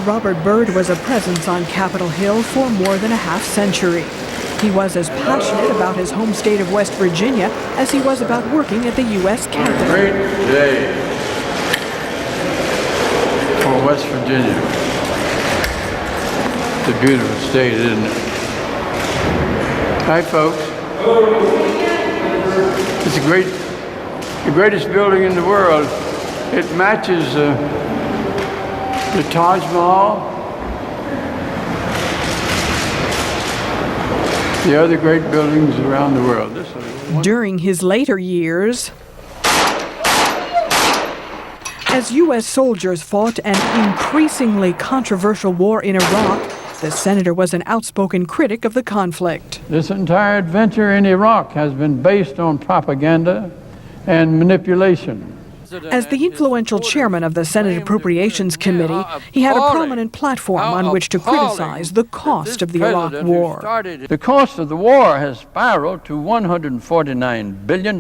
Robert Byrd was a presence on Capitol Hill for more than a half-century. He was as passionate about his home state of West Virginia as he was about working at the U.S. Capitol. Great day for West Virginia. It's a beautiful state, isn't it? Hi, folks. It's the greatest building in the world. It matches the Taj Mahal, the other great buildings around the world. During his later years, as U.S. soldiers fought an increasingly controversial war in Iraq, the senator was an outspoken critic of the conflict. This entire adventure in Iraq has been based on propaganda and manipulation. As the influential chairman of the Senate Appropriations Committee, he had a prominent platform on which to criticize the cost of the Iraq War. The cost of the war has spiraled to $149 billion.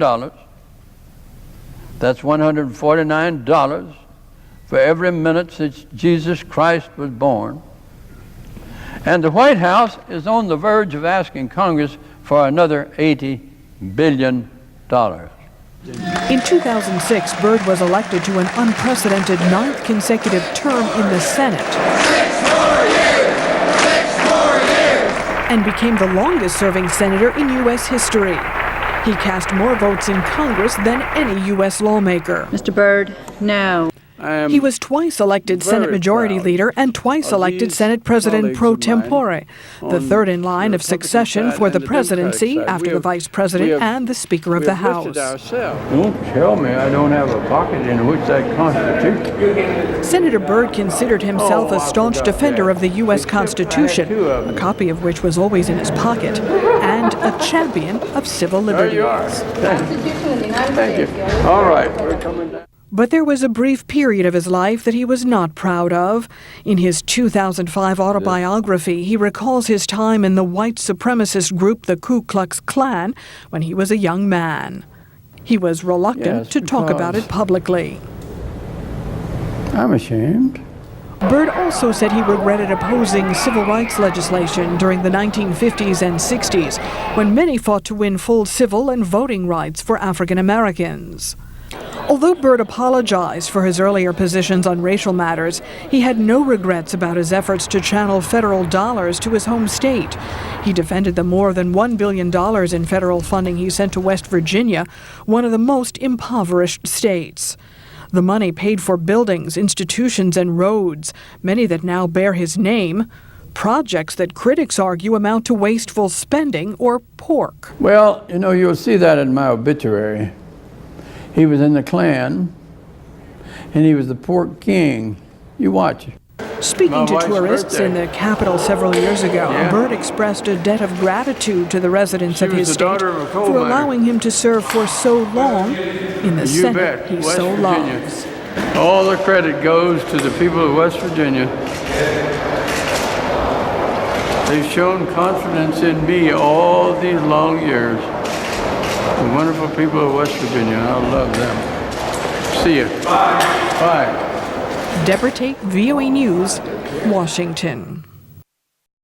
That's $149 for every minute since Jesus Christ was born. And the White House is on the verge of asking Congress for another $80 billion. In 2006, Byrd was elected to an unprecedented 9th consecutive term in the Senate and became the longest-serving senator in U.S. history. He cast more votes in Congress than any U.S. lawmaker. Mr. Byrd, no. He was twice elected Senate Majority Leader and twice elected Senate President pro tempore, the third in line of succession for the presidency after the Vice President and the Speaker of the House. Don't tell me I don't have a pocket in which that Constitution. Senator Byrd considered himself a staunch defender of the U.S. Constitution, a copy of which was always in his pocket, and a champion of civil liberties. There you are. Thank you. All right, we're coming down. But there was a brief period of his life that he was not proud of. In his 2005 autobiography, he recalls his time in the white supremacist group, the Ku Klux Klan, when he was a young man. He was reluctant to talk about it publicly. I'm ashamed. Byrd also said he regretted opposing civil rights legislation during the 1950s and 60s, when many fought to win full civil and voting rights for African Americans. Although Byrd apologized for his earlier positions on racial matters, he had no regrets about his efforts to channel federal dollars to his home state. He defended the more than $1 billion in federal funding he sent to West Virginia, one of the most impoverished states. The money paid for buildings, institutions, and roads, many that now bear his name, projects that critics argue amount to wasteful spending or pork. Well, you know, you'll see that in my obituary. He was in the Klan, and he was the pork king. You watch. Speaking to tourists in the Capitol several years ago, Byrd expressed a debt of gratitude to the residents of his state for allowing him to serve for so long in the Senate he so loves. All the credit goes to the people of West Virginia. They've shown confidence in me all these long years. The wonderful people of West Virginia. I love them. See you. Bye. Deborah Tate, VOA News, Washington.